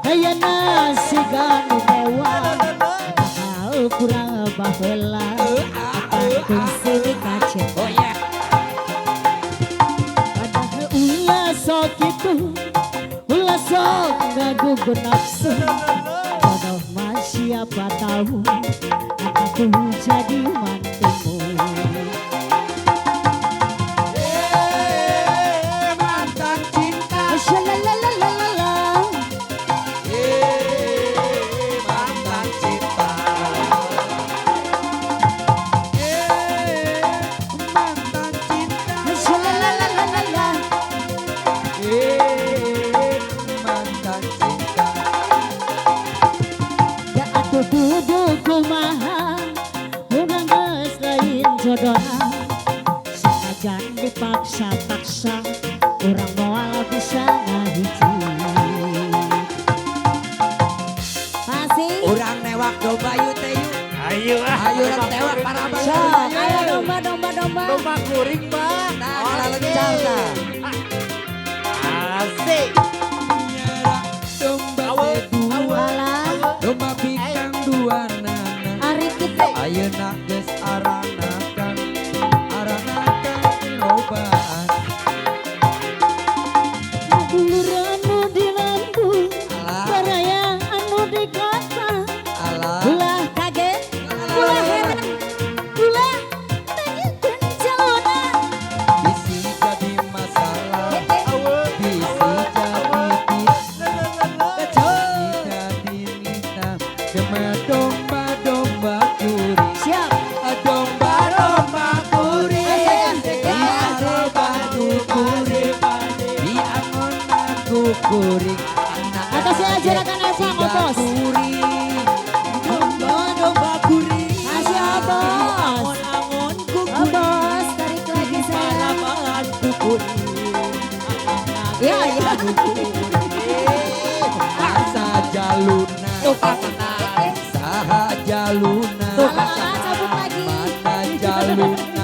Ayana sigan dewa kurang bahela aku sini kacet. Oh ya. Padahal ulah sok itu, ulah sok ngagugun nafsu. Bodoh mah siapa tahu aku jadi mantumu. Mantan cinta. Shalalalala. Mantan cinta. Mantan cinta. Shalalalala. Mantan cinta. Ya atuh duduk kumaha urang geus lain jodohna. Sanajan dipaksa-paksa urang moal bisa ngahiji. Pasti Urang newak domba yuk teh yuk. Ayo Ayo urang tewak para abang. sok ayo domba. Domba kuring bang. Nah, lancar dah. Asik. Nyerah domba kedua. Walah Domba bintang dua nana. ari kita Ayeuna geus aranakan lobaan. dulur anu di Lampung Alah. baraya anu di kota. Alah. Ulah kaget, ulah heran, ulah tanya penjona. Bisi jadi masalah. Bisi jadi jadi nita. Cuma domba kuring. Siap. Domba kuring. Domba kuring. Diangon aku kuring. Atasnya juragan Eva ngopos. Domba kuring. Masih abos. Angon Abos, tarik lagi saya. Ya, ya. Asa jaluna. Saha jaluna. Sabuk lagi. Mana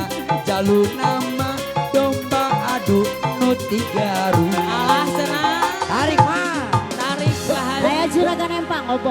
jaluna mah domba adu nu tiga ruang. Alah senang. Tarik mah, tarik bahagia. Saya juragan Empang, opo.